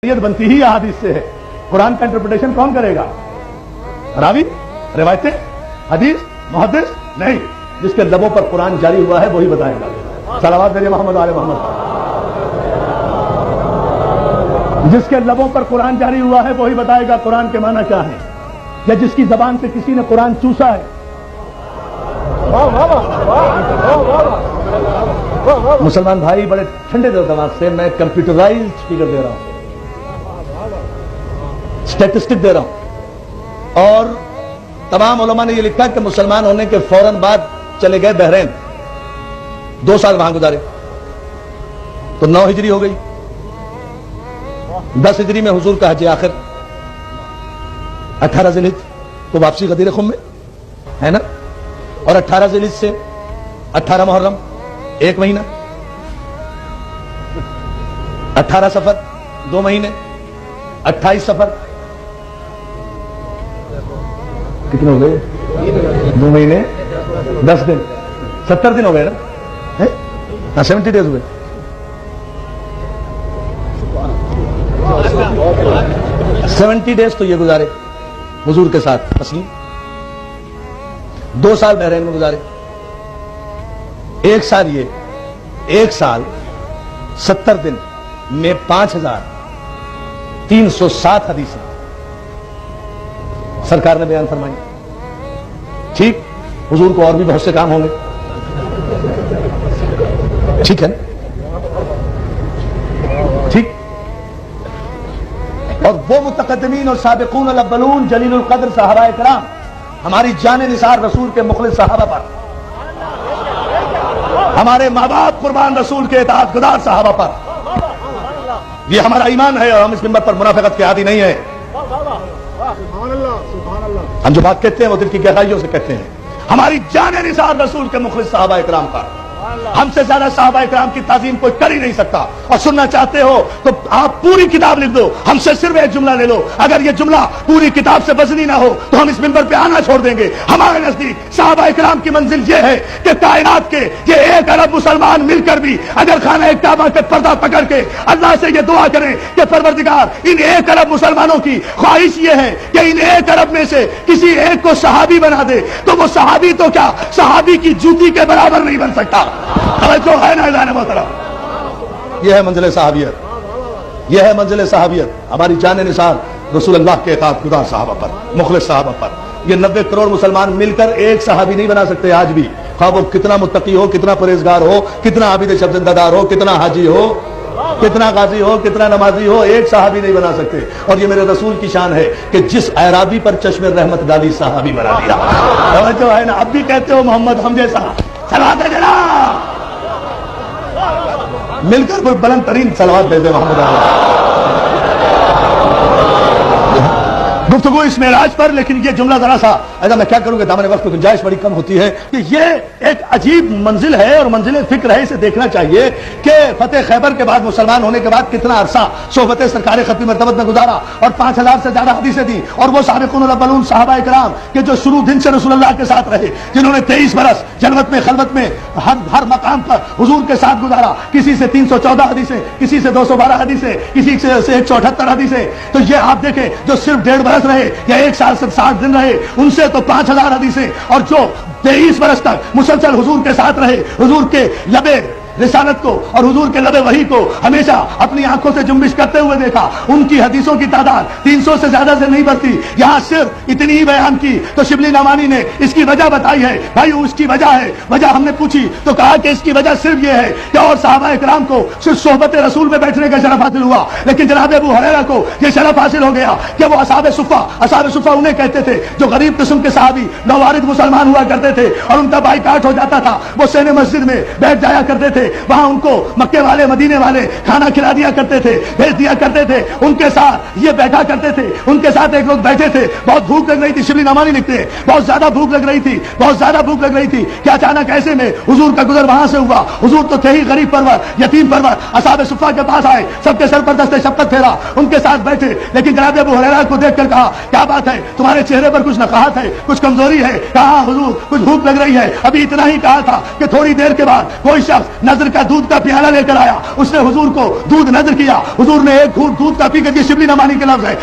शरीयत बनती ही अहादीस से है। कुरान का इंटरप्रिटेशन कौन करेगा? रावी, रिवायतें, हदीस, मुहद्दिस नहीं। जिसके लबों पर कुरान जारी हुआ है वही बताएगा। सलावत भेजिए मोहम्मद आले मोहम्मद। जिसके लबों पर कुरान जारी हुआ है वही बताएगा कुरान के माना क्या है, या जिसकी जबान से किसी ने कुरान चूसा है। मुसलमान भाई बड़े ठंडे दिमाग से मैं कंप्यूटराइज्ड फिगर दे रहा हूं, स्टैटिस्टिक दे रहा हूं। और तमाम उलमा ने यह लिखा कि मुसलमान होने के फौरन बाद चले गए बहरीन, 2 साल वहां गुजारे, तो 9 हिजरी हो गई। 10 हिजरी में हुजूर का हज आखिर, 18 ज़िलहिज को वापसी गदीर खुम में है ना, और 18 ज़िलहिज से 18 मुहर्रम 1 महीना, 18 सफर 2 महीने, 28 सफर कितने हो गए? 2 महीने 10 दिन, 70 दिन हो गए ना, है 70 डेज हुए। 70 डेज तो ये गुजारे हुजूर के साथ तस्लीम। 2 साल बहरीन में गुजारे, 1 साल ये, 1 साल 70 दिन में 5307 हदीसें सरकार ने बयान फरमाई। ठीक, हुजूर को और भी बहुत से काम होंगे, ठीक है ना, ठीक। और वो मुतकद्दिमीन और साबिकून अल अव्वलून जलीलुल क़द्र सहाबाए किराम, हमारी जान निसार रसूल के मुखलिस सहाबा पर, हमारे माँ बाप कुर्बान रसूल के इताअत गुज़ार सहाबा पर, ये हमारा ईमान है। और हम इस मिंबर पर मुनाफिकत के आदी नहीं है। हम जो बात कहते हैं वो दिल की गहराइयों से कहते हैं। हमारी जान निसार रसूल के मुखलिस सहाबा इकराम पर, हमसे ज्यादा सहाबा इकराम की ताजीम कोई कर ही नहीं सकता। और सुनना चाहते हो तो आप पूरी किताब लिख दो, हमसे सिर्फ एक जुमला ले लो। अगर ये जुमला पूरी किताब से वजनी ना हो तो हम इस मिंबर पे आना छोड़ देंगे। हमारे नजदीक सहाबा इकराम की मंजिल ये है कि कायनात के ये 1 अरब मुसलमान मिलकर भी अगर खाना काबा के पर्दा पकड़ के अल्लाह से ये दुआ करें कि परवरदिगार इन 1 अरब मुसलमानों की ख्वाहिश ये है कि इन 1 अरब में से किसी एक को सहाबी बना दे, तो वो सहाबी तो क्या, सहाबी की जूती के बराबर नहीं बन सकता। जो है ना जाने मोहतरम, यह है मंजिल सहाबियत, यह है मंजिल सहाबियत। हमारी जान निसार रसूल अल्लाह के इताअत गुज़ार सहाबा पर, मुखलिस सहाबा पर। ये 90 करोड़ मुसलमान मिलकर एक सहाबी नहीं बना सकते आज भी, ख्वाह वो कितना मुत्तकी हो, कितना परहेजगार हो, कितना आबिद शब्जिंदादार हो, कितना हाजी हो, कितना गाजी हो, कितना नमाजी हो, एक सहाबी नहीं बना सकते। और ये मेरे रसूल की शान है कि जिस अराबी पर चश्मे रहमत डाली सहाबी बना दिया। जो है ना, अब भी कहते हो मोहम्मद हम जैसा, सलावत है जरा, मिलकर कोई बुलंद तरीन सलावत भेजे मोहम्मद। गुफ्तगू इस मेराज पर, लेकिन ये जुमला जरा सा ऐसा मैं क्या करूंगा, दामन वक्त की गुंजाइश बड़ी कम होती है कि ये एक अजीब मंजिल है और मंजिल फिक्र है। इसे देखना चाहिए कि फतेह खैबर के बाद, मुसलमान होने के बाद कितना अरसा सोहबत सरकार खत्मी मरतबत में गुजारा और 5000 से ज्यादा हदीसें दी। और वो साबिक़ून अल अव्वलून सहाबा इकराम के जो शुरू दिन से रसूलुल्लाह के साथ रहे, जिन्होंने 23 बरस जन्नत में खलवत में हर मकाम पर हुजूर के साथ गुजारा। किसी से 314 हदीसें, किसी से 212 हदीसें, किसी से 178 हदीसें। तो ये आप देखें, जो सिर्फ 1.5 बरस रहे या 1 साल से 60 दिन रहे, उनसे तो 5000 हदीसें। और जो 23 बरस तक मुसलसल हुजूर के साथ रहे, हुजूर के लबे रिसालत को और हुजूर के लबे वही को हमेशा अपनी आंखों से जुम्बिश करते हुए देखा, उनकी हदीसों की तादाद 300 से ज्यादा से नहीं बढ़ती। यहां सिर्फ इतनी ही बयान की तो शिबली नमानी ने इसकी वजह बताई है। भाई उसकी वजह है, वजह हमने पूछी तो कहा कि इसकी वजह सिर्फ यह है कि और सहाबा इकराम को सिर्फ सोहबत रसूल में बैठने का शरफ हासिल हुआ, लेकिन जनाब अबू हुरैरा को यह शरफ हासिल हो गया कि वो असहाबे सुफ़ा उन्हें कहते थे जो गरीब किस्म के सहाबी नवारिद मुसलमान हुआ करते थे और उनका बाइकाट हो जाता था। वो सेने मस्जिद में बैठ जाया करते थे, वहां उनको मक्के वाले मदीने वाले खाना खिला दिया करते थे, भेज दिया करते थे, उनके साथ ये बैठा करते थे। उनके साथ एक लोग बैठे थे, बहुत भूख लग रही थी, शिबली नमानी लिखते हैं, बहुत ज्यादा भूख लग रही थी, बहुत ज्यादा भूख लग रही थी कि अचानक ऐसे में हुजूर का गुजर वहां से हुआ। हुजूर तो थे ही गरीब परवर, यतीम परवर, असहाबे सुफ़ा के पास आए, सबके सर पर दस्ते शफ़क़त फेरा, उनके साथ बैठे। लेकिन जनाब अबू हुरैरा को देखकर कहा, क्या बात है, तुम्हारे चेहरे पर कुछ नकाहत है, कुछ कमजोरी है? कहा हुजूर कुछ भूख लग रही है। अभी इतना ही कहा था कि थोड़ी देर के बाद कोई शख्स نظر کا دودھ کا پیالہ لے کر آیا، اس نے حضور کو دودھ نظر کیا، حضور نے ایک گھونٹ دودھ کا پی کر کے شبلی نمانی کے لفظ ہے